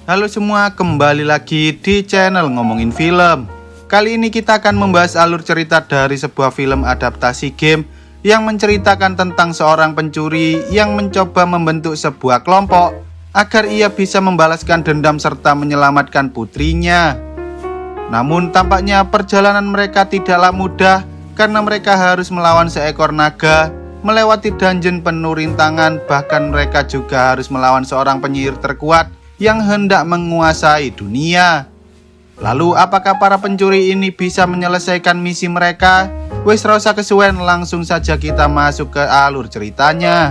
Halo semua, kembali lagi di channel Ngomongin Film. Kali ini kita akan membahas alur cerita dari sebuah film adaptasi game yang menceritakan tentang seorang pencuri yang mencoba membentuk sebuah kelompok agar ia bisa membalaskan dendam serta menyelamatkan putrinya. Namun tampaknya perjalanan mereka tidaklah mudah karena mereka harus melawan seekor naga, melewati dungeon penuh rintangan, bahkan mereka juga harus melawan seorang penyihir terkuat yang hendak menguasai dunia. Lalu apakah para pencuri ini bisa menyelesaikan misi mereka? Wes rasa kesuwen, langsung saja kita masuk ke alur ceritanya.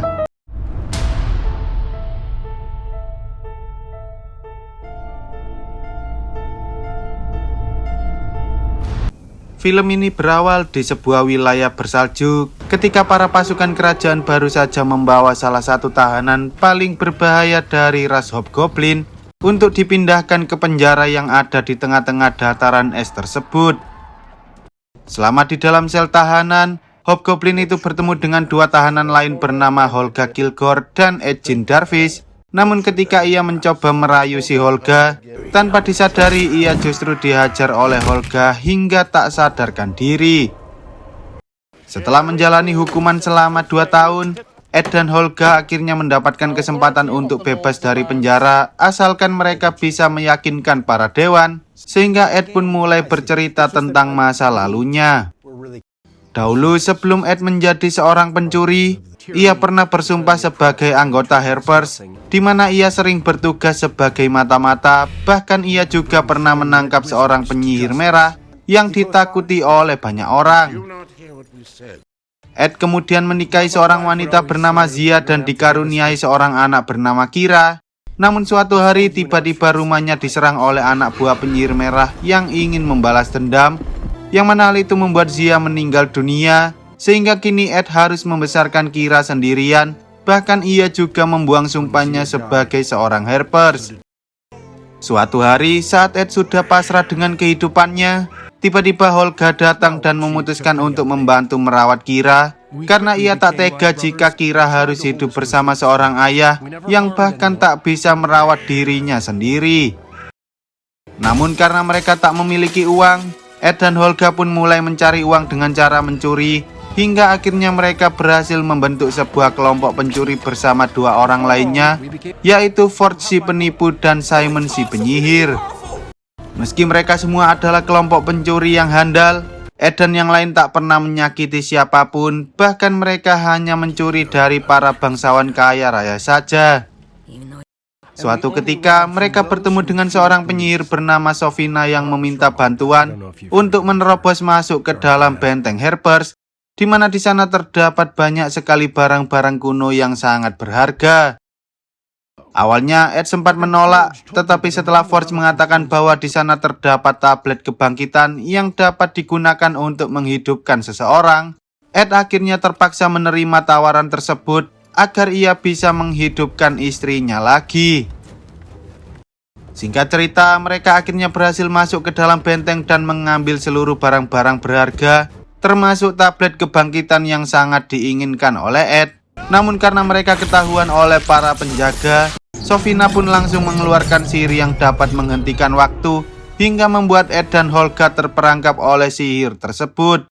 Film ini berawal di sebuah wilayah bersalju ketika para pasukan kerajaan baru saja membawa salah satu tahanan paling berbahaya dari ras Hobgoblin untuk dipindahkan ke penjara yang ada di tengah-tengah dataran es tersebut. Selama di dalam sel tahanan, Hobgoblin itu bertemu dengan dua tahanan lain bernama Holga Kilgore dan Eugene Darvish. Namun ketika ia mencoba merayu si Holga, tanpa disadari ia justru dihajar oleh Holga hingga tak sadarkan diri. Setelah menjalani hukuman selama 2 tahun, Ed dan Holga akhirnya mendapatkan kesempatan untuk bebas dari penjara asalkan mereka bisa meyakinkan para dewan, sehingga Ed pun mulai bercerita tentang masa lalunya. Dahulu sebelum Ed menjadi seorang pencuri, ia pernah bersumpah sebagai anggota Harpers, di mana ia sering bertugas sebagai mata-mata. Bahkan ia juga pernah menangkap seorang penyihir merah yang ditakuti oleh banyak orang. Ed kemudian menikahi seorang wanita bernama Zia dan dikaruniai seorang anak bernama Kira. Namun suatu hari tiba-tiba rumahnya diserang oleh anak buah penyihir merah yang ingin membalas dendam, yang mana hal itu membuat Zia meninggal dunia, sehingga kini Ed harus membesarkan Kira sendirian. Bahkan ia juga membuang sumpahnya sebagai seorang Harpers. Suatu hari saat Ed sudah pasrah dengan kehidupannya, tiba-tiba Holga datang dan memutuskan untuk membantu merawat Kira, karena ia tak tega jika Kira harus hidup bersama seorang ayah yang bahkan tak bisa merawat dirinya sendiri. Namun karena mereka tak memiliki uang, Ed dan Holga pun mulai mencari uang dengan cara mencuri, hingga akhirnya mereka berhasil membentuk sebuah kelompok pencuri bersama 2 orang lainnya, yaitu Ford si penipu dan Simon si penyihir. Meski mereka semua adalah kelompok pencuri yang handal, Ed dan yang lain tak pernah menyakiti siapapun, bahkan mereka hanya mencuri dari para bangsawan kaya raya saja. Suatu ketika mereka bertemu dengan seorang penyihir bernama Sofina yang meminta bantuan untuk menerobos masuk ke dalam benteng Harpers, di mana di sana terdapat banyak sekali barang-barang kuno yang sangat berharga. Awalnya Ed sempat menolak, tetapi setelah Forge mengatakan bahwa di sana terdapat tablet kebangkitan yang dapat digunakan untuk menghidupkan seseorang, Ed akhirnya terpaksa menerima tawaran tersebut agar ia bisa menghidupkan istrinya lagi. Singkat cerita, mereka akhirnya berhasil masuk ke dalam benteng dan mengambil seluruh barang-barang berharga, termasuk tablet kebangkitan yang sangat diinginkan oleh Ed. Namun karena mereka ketahuan oleh para penjaga, Sofina pun langsung mengeluarkan sihir yang dapat menghentikan waktu, hingga membuat Ed dan Holga terperangkap oleh sihir tersebut.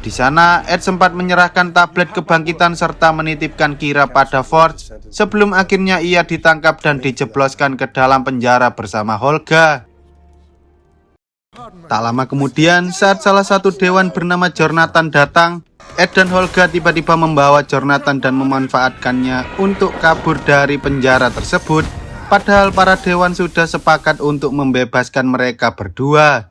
Di sana, Ed sempat menyerahkan tablet kebangkitan serta menitipkan Kira pada Forge, sebelum akhirnya ia ditangkap dan dijebloskan ke dalam penjara bersama Holga. Tak lama kemudian, saat salah satu dewan bernama Jonathan datang, Ed dan Holga tiba-tiba membawa Jonathan dan memanfaatkannya untuk kabur dari penjara tersebut, padahal para dewan sudah sepakat untuk membebaskan mereka berdua.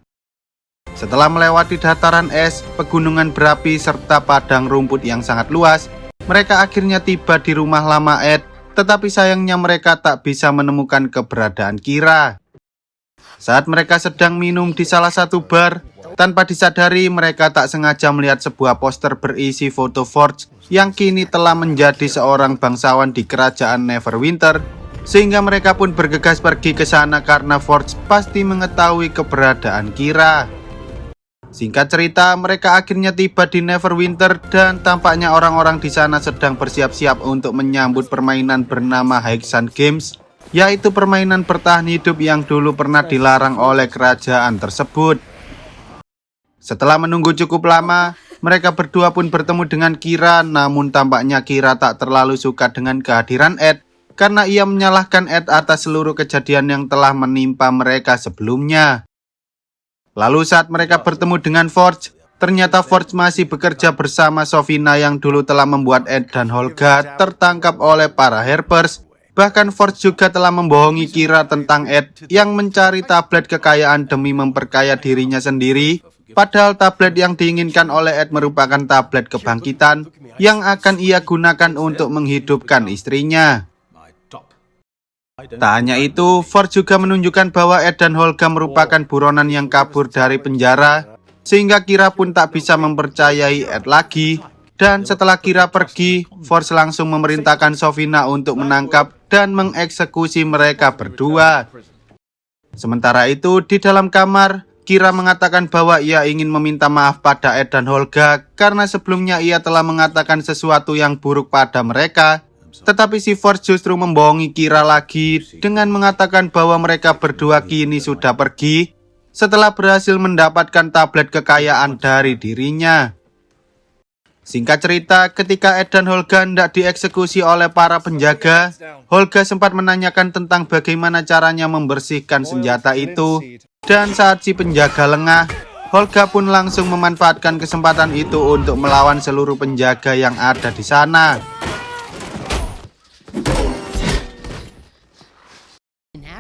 Setelah melewati dataran es, pegunungan berapi, serta padang rumput yang sangat luas, mereka akhirnya tiba di rumah lama Ed, tetapi sayangnya mereka tak bisa menemukan keberadaan Kira. Saat mereka sedang minum di salah satu bar, tanpa disadari mereka tak sengaja melihat sebuah poster berisi foto Forge yang kini telah menjadi seorang bangsawan di kerajaan Neverwinter, sehingga mereka pun bergegas pergi ke sana karena Forge pasti mengetahui keberadaan Kira. Singkat cerita, mereka akhirnya tiba di Neverwinter dan tampaknya orang-orang di sana sedang bersiap-siap untuk menyambut permainan bernama Hexan Games, yaitu permainan bertahan hidup yang dulu pernah dilarang oleh kerajaan tersebut. Setelah menunggu cukup lama, mereka berdua pun bertemu dengan Kira, namun tampaknya Kira tak terlalu suka dengan kehadiran Ed, karena ia menyalahkan Ed atas seluruh kejadian yang telah menimpa mereka sebelumnya. Lalu saat mereka bertemu dengan Forge, ternyata Forge masih bekerja bersama Sofina yang dulu telah membuat Ed dan Holga tertangkap oleh para Harpers. Bahkan Forge juga telah membohongi Kira tentang Ed yang mencari tablet kekayaan demi memperkaya dirinya sendiri. Padahal tablet yang diinginkan oleh Ed merupakan tablet kebangkitan yang akan ia gunakan untuk menghidupkan istrinya. Tak hanya itu, Forge juga menunjukkan bahwa Ed dan Holga merupakan buronan yang kabur dari penjara, sehingga Kira pun tak bisa mempercayai Ed lagi. Dan setelah Kira pergi, Forge langsung memerintahkan Sofina untuk menangkap dan mengeksekusi mereka berdua. Sementara itu, di dalam kamar, Kira mengatakan bahwa ia ingin meminta maaf pada Ed dan Holga karena sebelumnya ia telah mengatakan sesuatu yang buruk pada mereka. Tetapi si Forge justru membohongi Kira lagi dengan mengatakan bahwa mereka berdua kini sudah pergi setelah berhasil mendapatkan tablet kekayaan dari dirinya. Singkat cerita, ketika Ed dan Holga hendak dieksekusi oleh para penjaga, Holga sempat menanyakan tentang bagaimana caranya membersihkan senjata itu. Dan saat si penjaga lengah, Holga pun langsung memanfaatkan kesempatan itu untuk melawan seluruh penjaga yang ada di sana.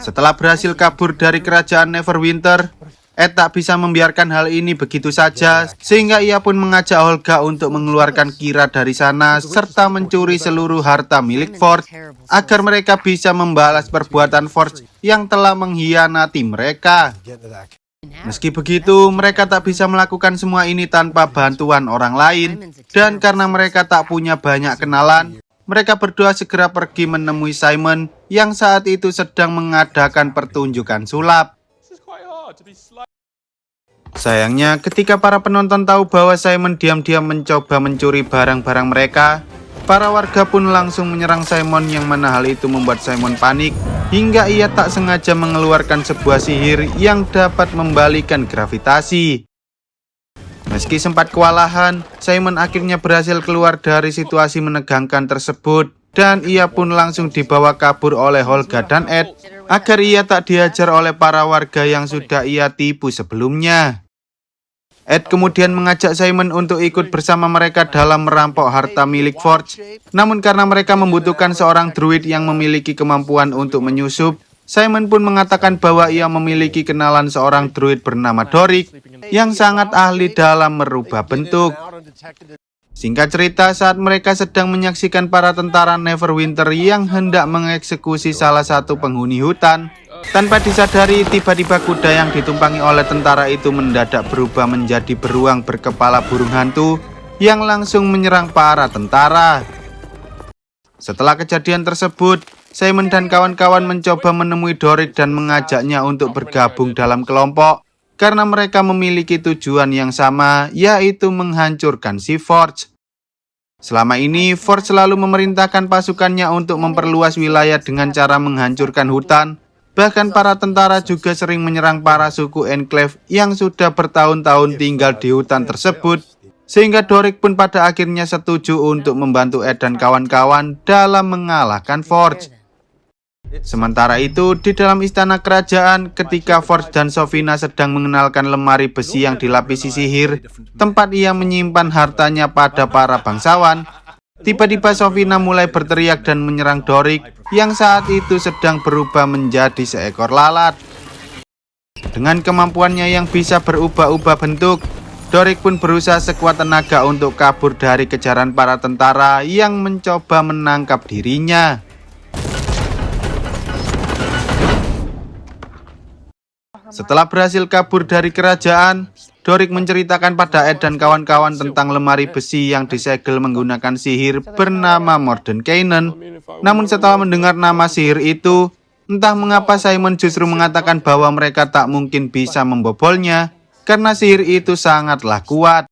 Setelah berhasil kabur dari kerajaan Neverwinter, Ed tak bisa membiarkan hal ini begitu saja, sehingga ia pun mengajak Holga untuk mengeluarkan Kira dari sana serta mencuri seluruh harta milik Forge agar mereka bisa membalas perbuatan Forge yang telah mengkhianati mereka. Meski begitu, mereka tak bisa melakukan semua ini tanpa bantuan orang lain, dan karena mereka tak punya banyak kenalan, mereka berdua segera pergi menemui Simon yang saat itu sedang mengadakan pertunjukan sulap. Sayangnya, ketika para penonton tahu bahwa Simon diam-diam mencoba mencuri barang-barang mereka, para warga pun langsung menyerang Simon yang mana hal itu membuat Simon panik hingga ia tak sengaja mengeluarkan sebuah sihir yang dapat membalikan gravitasi. Meski sempat kewalahan, Simon akhirnya berhasil keluar dari situasi menegangkan tersebut dan ia pun langsung dibawa kabur oleh Holga dan Ed agar ia tak dihajar oleh para warga yang sudah ia tipu sebelumnya. Ed kemudian mengajak Simon untuk ikut bersama mereka dalam merampok harta milik Forge. Namun karena mereka membutuhkan seorang druid yang memiliki kemampuan untuk menyusup, Simon pun mengatakan bahwa ia memiliki kenalan seorang druid bernama Doric yang sangat ahli dalam merubah bentuk. Singkat cerita, saat mereka sedang menyaksikan para tentara Neverwinter yang hendak mengeksekusi salah satu penghuni hutan, tanpa disadari tiba-tiba kuda yang ditumpangi oleh tentara itu mendadak berubah menjadi beruang berkepala burung hantu yang langsung menyerang para tentara. Setelah kejadian tersebut, Simon dan kawan-kawan mencoba menemui Doric dan mengajaknya untuk bergabung dalam kelompok karena mereka memiliki tujuan yang sama, yaitu menghancurkan si Forge. Selama ini, Forge selalu memerintahkan pasukannya untuk memperluas wilayah dengan cara menghancurkan hutan. Bahkan para tentara juga sering menyerang para suku Enclave yang sudah bertahun-tahun tinggal di hutan tersebut. Sehingga Doric pun pada akhirnya setuju untuk membantu Ed dan kawan-kawan dalam mengalahkan Forge. Sementara itu, di dalam istana kerajaan, ketika Forge dan Sofina sedang mengenalkan lemari besi yang dilapisi sihir, tempat ia menyimpan hartanya pada para bangsawan, tiba-tiba Sofina mulai berteriak dan menyerang Doric yang saat itu sedang berubah menjadi seekor lalat. Dengan kemampuannya yang bisa berubah-ubah bentuk, Doric pun berusaha sekuat tenaga untuk kabur dari kejaran para tentara yang mencoba menangkap dirinya. Setelah berhasil kabur dari kerajaan, Doric menceritakan pada Ed dan kawan-kawan tentang lemari besi yang disegel menggunakan sihir bernama Mordenkainen. Namun setelah mendengar nama sihir itu, entah mengapa Simon justru mengatakan bahwa mereka tak mungkin bisa membobolnya karena sihir itu sangatlah kuat.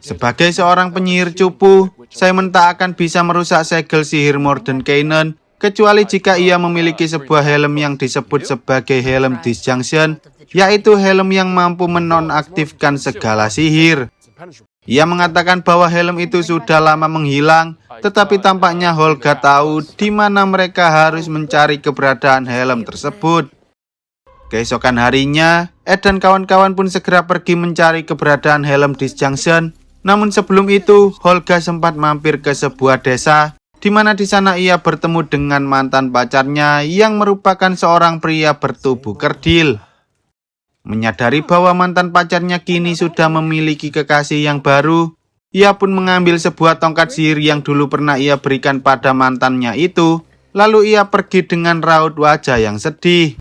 Sebagai seorang penyihir cupu, Simon tak akan bisa merusak segel sihir Mordenkainen kecuali jika ia memiliki sebuah helm yang disebut sebagai helm disjunction, yaitu helm yang mampu menonaktifkan segala sihir. Ia mengatakan bahwa helm itu sudah lama menghilang, tetapi tampaknya Holga tahu di mana mereka harus mencari keberadaan helm tersebut. Keesokan harinya, Ed dan kawan-kawan pun segera pergi mencari keberadaan helm disjunction. Namun sebelum itu, Holga sempat mampir ke sebuah desa, di mana di sana ia bertemu dengan mantan pacarnya yang merupakan seorang pria bertubuh kerdil. Menyadari bahwa mantan pacarnya kini sudah memiliki kekasih yang baru, ia pun mengambil sebuah tongkat sihir yang dulu pernah ia berikan pada mantannya itu, lalu ia pergi dengan raut wajah yang sedih.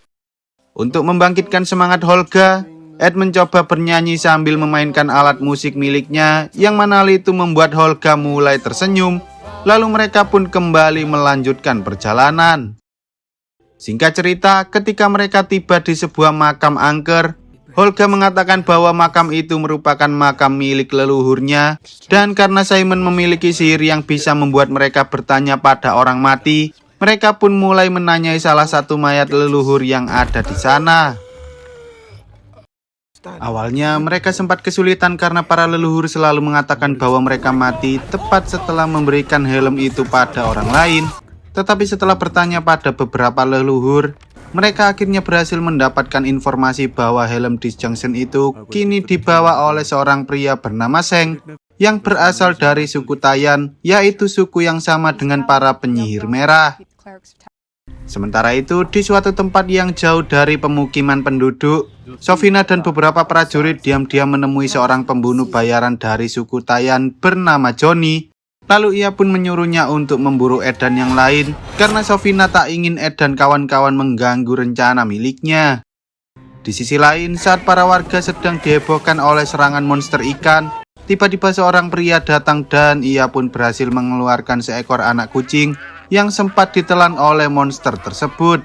Untuk membangkitkan semangat Holga, Ed mencoba bernyanyi sambil memainkan alat musik miliknya, yang mana hal itu membuat Holga mulai tersenyum, lalu mereka pun kembali melanjutkan perjalanan. Singkat cerita, ketika mereka tiba di sebuah makam angker, Holga mengatakan bahwa makam itu merupakan makam milik leluhurnya, dan karena Simon memiliki sihir yang bisa membuat mereka bertanya pada orang mati, mereka pun mulai menanyai salah satu mayat leluhur yang ada di sana. Awalnya mereka sempat kesulitan karena para leluhur selalu mengatakan bahwa mereka mati tepat setelah memberikan helm itu pada orang lain. Tetapi setelah bertanya pada beberapa leluhur, mereka akhirnya berhasil mendapatkan informasi bahwa helm disjunction itu kini dibawa oleh seorang pria bernama Seng yang berasal dari suku Tayan, yaitu suku yang sama dengan para penyihir merah. Sementara itu, di suatu tempat yang jauh dari pemukiman penduduk, Sofina dan beberapa prajurit diam-diam menemui seorang pembunuh bayaran dari suku Tayan bernama Johnny. Lalu ia pun menyuruhnya untuk memburu Ed dan yang lain, karena Sofina tak ingin Ed dan kawan-kawan mengganggu rencana miliknya. Di sisi lain, saat para warga sedang dihebohkan oleh serangan monster ikan, tiba-tiba seorang pria datang dan ia pun berhasil mengeluarkan seekor anak kucing yang sempat ditelan oleh monster tersebut.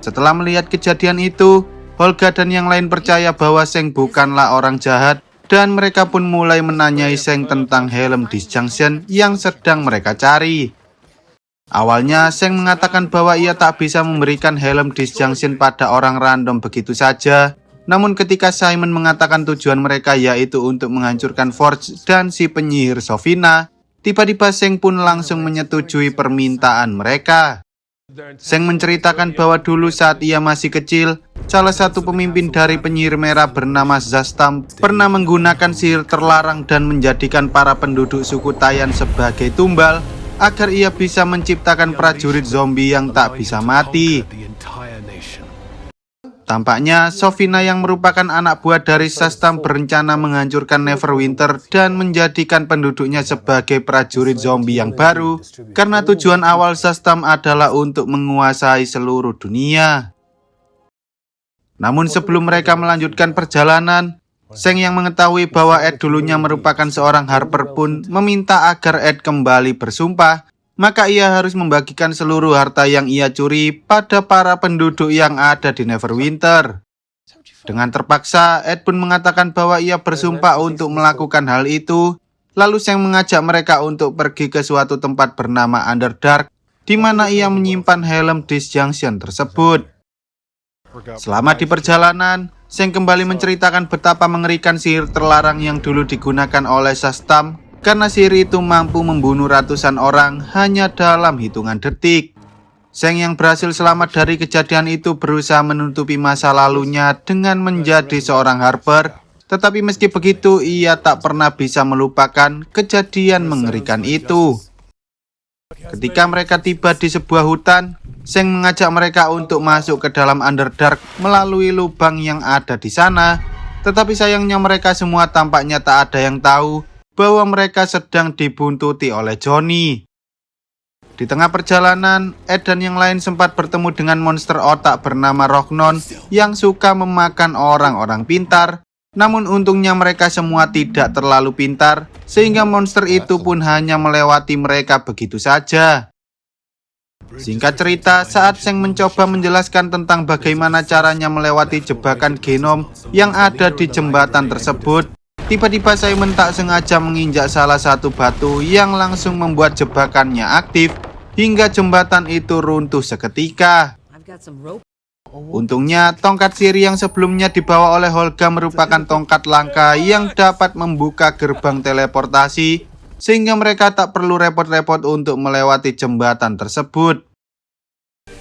Setelah melihat kejadian itu, Holga dan yang lain percaya bahwa Seng bukanlah orang jahat, dan mereka pun mulai menanyai Seng tentang helm disjunction yang sedang mereka cari. Awalnya Seng mengatakan bahwa ia tak bisa memberikan helm disjunction pada orang random begitu saja. Namun ketika Simon mengatakan tujuan mereka yaitu untuk menghancurkan Forge dan si penyihir Sofina, tiba-tiba Seng pun langsung menyetujui permintaan mereka. Seng menceritakan bahwa dulu saat ia masih kecil, salah satu pemimpin dari penyihir merah bernama Zastam pernah menggunakan sihir terlarang dan menjadikan para penduduk suku Tayan sebagai tumbal agar ia bisa menciptakan prajurit zombie yang tak bisa mati. Tampaknya Sofina yang merupakan anak buah dari Zastam berencana menghancurkan Neverwinter dan menjadikan penduduknya sebagai prajurit zombie yang baru, karena tujuan awal Zastam adalah untuk menguasai seluruh dunia. Namun sebelum mereka melanjutkan perjalanan, Seng yang mengetahui bahwa Ed dulunya merupakan seorang Harper pun meminta agar Ed kembali bersumpah, maka ia harus membagikan seluruh harta yang ia curi pada para penduduk yang ada di Neverwinter. Dengan terpaksa, Ed pun mengatakan bahwa ia bersumpah untuk melakukan hal itu. Lalu Seng mengajak mereka untuk pergi ke suatu tempat bernama Underdark, di mana ia menyimpan helm disjunction tersebut. Selama di perjalanan, Seng kembali menceritakan betapa mengerikan sihir terlarang yang dulu digunakan oleh Zastam, karena sihir itu mampu membunuh ratusan orang hanya dalam hitungan detik. Seng yang berhasil selamat dari kejadian itu berusaha menutupi masa lalunya dengan menjadi seorang Harper, tetapi meski begitu ia tak pernah bisa melupakan kejadian mengerikan itu. Ketika mereka tiba di sebuah hutan, Seng mengajak mereka untuk masuk ke dalam Underdark melalui lubang yang ada di sana, tetapi sayangnya mereka semua tampaknya tak ada yang tahu bahwa mereka sedang dibuntuti oleh Johnny. Di tengah perjalanan, Ed dan yang lain sempat bertemu dengan monster otak bernama Rognon yang suka memakan orang-orang pintar. Namun untungnya mereka semua tidak terlalu pintar, sehingga monster itu pun hanya melewati mereka begitu saja. Singkat cerita, saat Seng mencoba menjelaskan tentang bagaimana caranya melewati jebakan genom yang ada di jembatan tersebut, tiba-tiba Simon tak sengaja menginjak salah satu batu yang langsung membuat jebakannya aktif, hingga jembatan itu runtuh seketika. Untungnya, tongkat sihir yang sebelumnya dibawa oleh Holga merupakan tongkat langka yang dapat membuka gerbang teleportasi, sehingga mereka tak perlu repot-repot untuk melewati jembatan tersebut.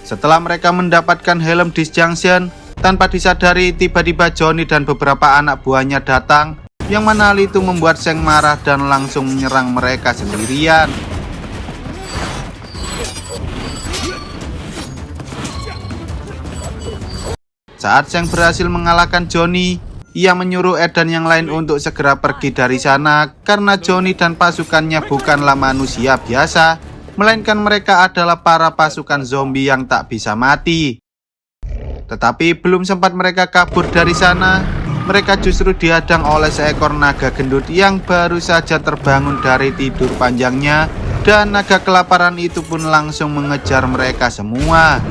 Setelah mereka mendapatkan helm disjunction, tanpa disadari tiba-tiba Johnny dan beberapa anak buahnya datang, yang mana hal itu membuat Zheng marah dan langsung menyerang mereka sendirian. Saat Zheng berhasil mengalahkan Johnny, ia menyuruh Ed dan yang lain untuk segera pergi dari sana karena Johnny dan pasukannya bukanlah manusia biasa, melainkan mereka adalah para pasukan zombie yang tak bisa mati. Tetapi belum sempat mereka kabur dari sana, mereka justru dihadang oleh seekor naga gendut yang baru saja terbangun dari tidur panjangnya, dan naga kelaparan itu pun langsung mengejar mereka semua.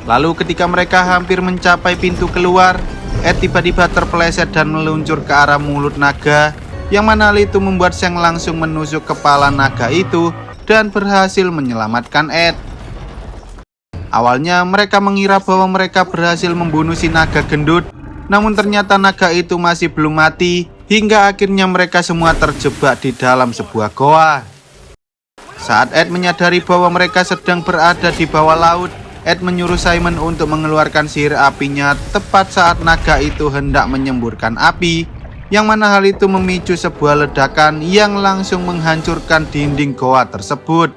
Lalu ketika mereka hampir mencapai pintu keluar, Ed tiba-tiba terpeleset dan meluncur ke arah mulut naga, yang mana hal itu membuat Zheng langsung menusuk kepala naga itu dan berhasil menyelamatkan Ed. Awalnya mereka mengira bahwa mereka berhasil membunuh si naga gendut, namun ternyata naga itu masih belum mati, hingga akhirnya mereka semua terjebak di dalam sebuah goa. Saat Ed menyadari bahwa mereka sedang berada di bawah laut, Ed menyuruh Simon untuk mengeluarkan sihir apinya tepat saat naga itu hendak menyemburkan api, yang mana hal itu memicu sebuah ledakan yang langsung menghancurkan dinding goa tersebut.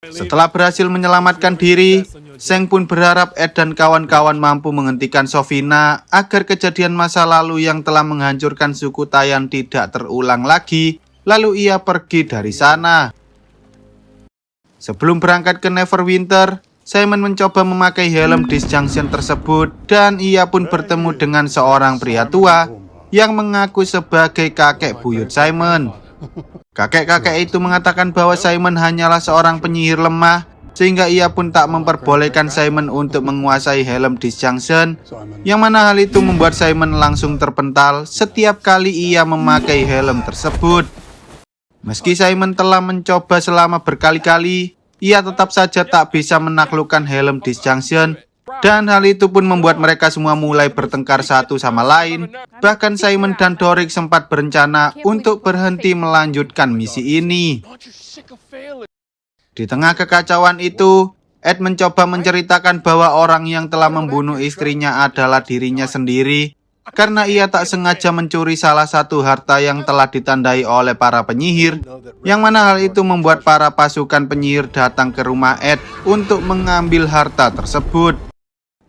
Setelah berhasil menyelamatkan diri, Zheng pun berharap Ed dan kawan-kawan mampu menghentikan Sofina agar kejadian masa lalu yang telah menghancurkan suku Taiyan tidak terulang lagi, lalu ia pergi dari sana. Sebelum berangkat ke Neverwinter, Simon mencoba memakai helm disjunction tersebut dan ia pun bertemu dengan seorang pria tua yang mengaku sebagai kakek buyut Simon. Kakek-kakek itu mengatakan bahwa Simon hanyalah seorang penyihir lemah, sehingga ia pun tak memperbolehkan Simon untuk menguasai helm disjunction, yang mana hal itu membuat Simon langsung terpental setiap kali ia memakai helm tersebut. Meski Simon telah mencoba selama berkali-kali, ia tetap saja tak bisa menaklukkan helm disjunction, dan hal itu pun membuat mereka semua mulai bertengkar satu sama lain. Bahkan Simon dan Doric sempat berencana untuk berhenti melanjutkan misi ini. Di tengah kekacauan itu, Ed mencoba menceritakan bahwa orang yang telah membunuh istrinya adalah dirinya sendiri, karena ia tak sengaja mencuri salah satu harta yang telah ditandai oleh para penyihir, yang mana hal itu membuat para pasukan penyihir datang ke rumah Ed untuk mengambil harta tersebut.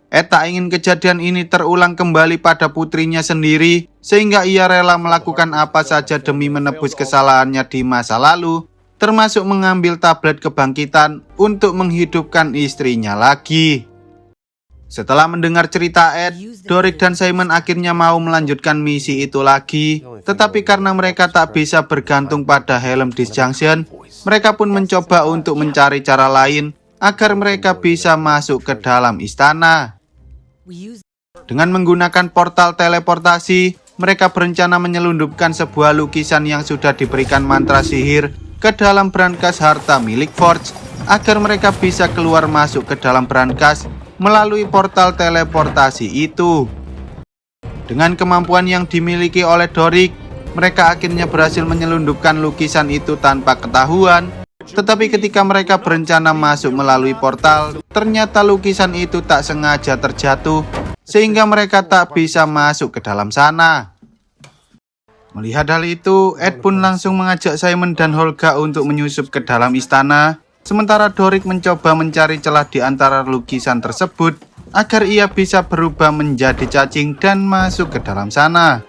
Ed tak ingin kejadian ini terulang kembali pada putrinya sendiri, sehingga ia rela melakukan apa saja demi menebus kesalahannya di masa lalu, termasuk mengambil tablet kebangkitan untuk menghidupkan istrinya lagi. Setelah mendengar cerita Ed, Doric dan Simon akhirnya mau melanjutkan misi itu lagi, tetapi karena mereka tak bisa bergantung pada helm disjunction, mereka pun mencoba untuk mencari cara lain agar mereka bisa masuk ke dalam istana. Dengan menggunakan portal teleportasi, mereka berencana menyelundupkan sebuah lukisan yang sudah diberikan mantra sihir ke dalam brankas harta milik Forge, agar mereka bisa keluar masuk ke dalam brankas melalui portal teleportasi itu. Dengan kemampuan yang dimiliki oleh Doric, mereka akhirnya berhasil menyelundupkan lukisan itu tanpa ketahuan. Tetapi ketika mereka berencana masuk melalui portal, ternyata lukisan itu tak sengaja terjatuh, sehingga mereka tak bisa masuk ke dalam sana. Melihat hal itu, Ed pun langsung mengajak Simon dan Holga untuk menyusup ke dalam istana, sementara Doric mencoba mencari celah di antara lukisan tersebut agar ia bisa berubah menjadi cacing dan masuk ke dalam sana.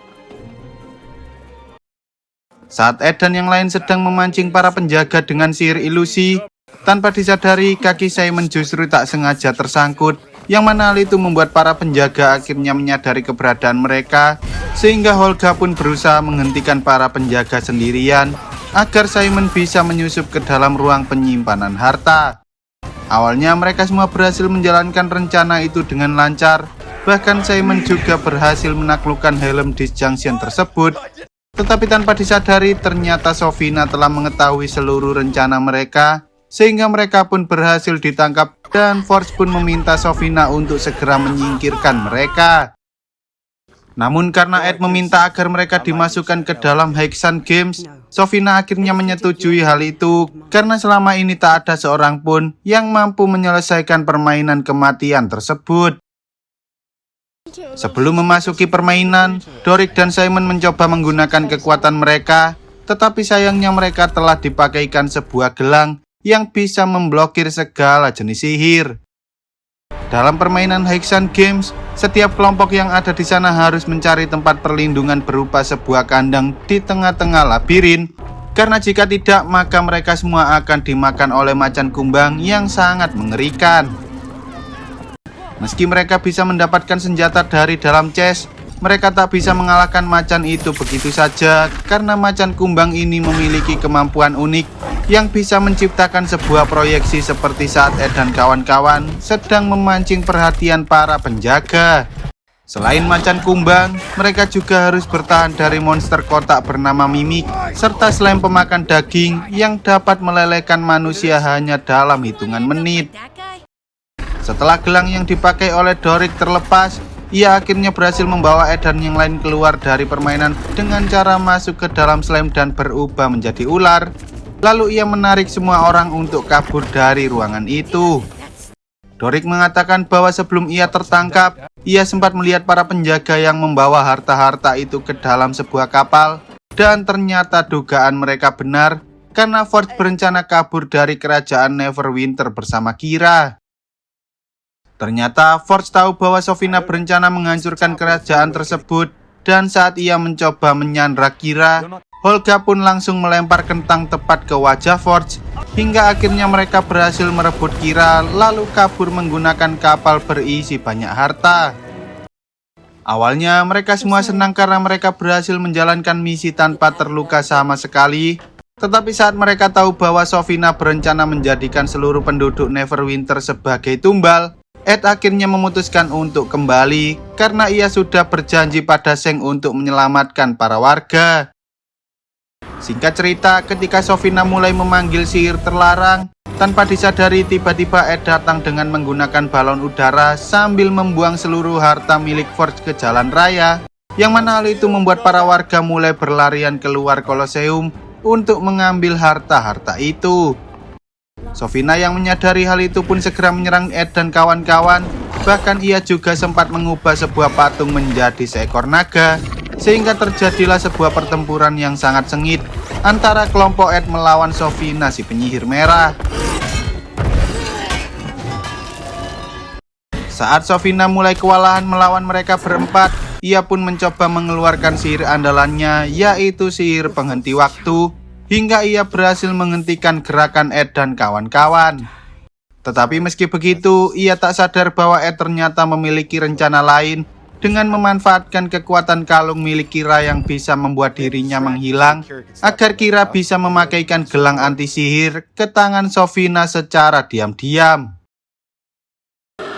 Saat Ed dan yang lain sedang memancing para penjaga dengan sihir ilusi, tanpa disadari kaki Simon justru tak sengaja tersangkut, yang mana hal itu membuat para penjaga akhirnya menyadari keberadaan mereka, sehingga Holga pun berusaha menghentikan para penjaga sendirian agar Simon bisa menyusup ke dalam ruang penyimpanan harta. Awalnya mereka semua berhasil menjalankan rencana itu dengan lancar, Bahkan Simon juga berhasil menaklukkan helm disjunction tersebut. Tetapi tanpa disadari, ternyata Sofina telah mengetahui seluruh rencana mereka, sehingga mereka pun berhasil ditangkap dan Forge pun meminta Sofina untuk segera menyingkirkan mereka. Namun karena Ed meminta agar mereka dimasukkan ke dalam Hexan Games, Sofina akhirnya menyetujui hal itu karena selama ini tak ada seorang pun yang mampu menyelesaikan permainan kematian tersebut. Sebelum memasuki permainan, Doric dan Simon mencoba menggunakan kekuatan mereka, tetapi sayangnya mereka telah dipakaikan sebuah gelang yang bisa memblokir segala jenis sihir. Dalam permainan Hexan Games, setiap kelompok yang ada di sana harus mencari tempat perlindungan berupa sebuah kandang di tengah-tengah labirin, karena jika tidak maka mereka semua akan dimakan oleh macan kumbang yang sangat mengerikan. Meski mereka bisa mendapatkan senjata dari dalam chest, mereka tak bisa mengalahkan macan itu begitu saja karena macan kumbang ini memiliki kemampuan unik yang bisa menciptakan sebuah proyeksi seperti saat Ed dan kawan-kawan sedang memancing perhatian para penjaga. Selain macan kumbang, mereka juga harus bertahan dari monster kotak bernama Mimik serta slime pemakan daging yang dapat melelehkan manusia hanya dalam hitungan menit. Setelah gelang yang dipakai oleh Doric terlepas, ia akhirnya berhasil membawa Ed dan yang lain keluar dari permainan dengan cara masuk ke dalam slime dan berubah menjadi ular. Lalu ia menarik semua orang untuk kabur dari ruangan itu. Doric mengatakan bahwa sebelum ia tertangkap, ia sempat melihat para penjaga yang membawa harta-harta itu ke dalam sebuah kapal. Dan ternyata dugaan mereka benar, karena Forge berencana kabur dari kerajaan Neverwinter bersama Kira. Ternyata Forge tahu bahwa Sofina berencana menghancurkan kerajaan tersebut, dan saat ia mencoba menyandra Kira, Holga pun langsung melempar kentang tepat ke wajah Forge, hingga akhirnya mereka berhasil merebut Kira lalu kabur menggunakan kapal berisi banyak harta. Awalnya mereka semua senang karena mereka berhasil menjalankan misi tanpa terluka sama sekali. Tetapi saat mereka tahu bahwa Sofina berencana menjadikan seluruh penduduk Neverwinter sebagai tumbal, Ed akhirnya memutuskan untuk kembali karena ia sudah berjanji pada Sheng untuk menyelamatkan para warga. Singkat cerita, ketika Sofina mulai memanggil sihir terlarang, tanpa disadari tiba-tiba Ed datang dengan menggunakan balon udara sambil membuang seluruh harta milik Forge ke jalan raya, yang mana hal itu membuat para warga mulai berlarian keluar Colosseum untuk mengambil harta-harta itu. Sofina yang menyadari hal itu pun segera menyerang Ed dan kawan-kawan, bahkan ia juga sempat mengubah sebuah patung menjadi seekor naga, sehingga terjadilah sebuah pertempuran yang sangat sengit antara kelompok Ed melawan Sofina si penyihir merah. Saat Sofina mulai kewalahan melawan mereka berempat, ia pun mencoba mengeluarkan sihir andalannya, yaitu sihir penghenti waktu, hingga ia berhasil menghentikan gerakan Ed dan kawan-kawan. Tetapi meski begitu, ia tak sadar bahwa Ed ternyata memiliki rencana lain dengan memanfaatkan kekuatan kalung milik Kira yang bisa membuat dirinya menghilang, agar Kira bisa memakaikan gelang anti sihir ke tangan Sofina secara diam-diam.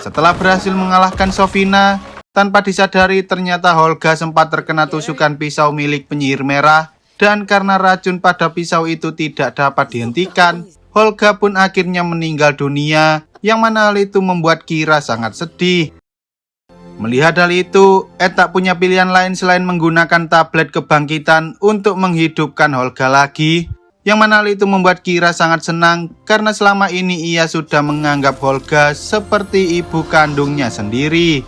Setelah berhasil mengalahkan Sofina, tanpa disadari ternyata Holga sempat terkena tusukan pisau milik penyihir merah, dan karena racun pada pisau itu tidak dapat dihentikan, Holga pun akhirnya meninggal dunia, yang mana hal itu membuat Kira sangat sedih. Melihat hal itu, Ed tak punya pilihan lain selain menggunakan tablet kebangkitan untuk menghidupkan Holga lagi, yang mana hal itu membuat Kira sangat senang karena selama ini ia sudah menganggap Holga seperti ibu kandungnya sendiri.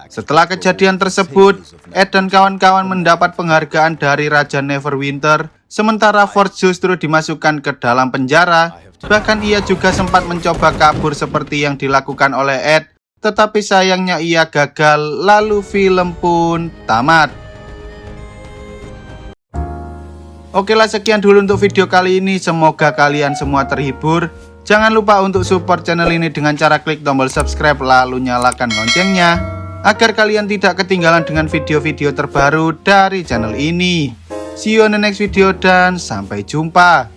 Setelah kejadian tersebut, Ed dan kawan-kawan mendapat penghargaan dari Raja Neverwinter, sementara Forge justru dimasukkan ke dalam penjara. Bahkan ia juga sempat mencoba kabur seperti yang dilakukan oleh Ed, tetapi sayangnya ia gagal, lalu film pun tamat. Oke lah, sekian dulu untuk video kali ini, semoga kalian semua terhibur. Jangan lupa untuk support channel ini dengan cara klik tombol subscribe lalu nyalakan loncengnya, agar kalian tidak ketinggalan dengan video-video terbaru dari channel ini. See you on the next video dan sampai jumpa.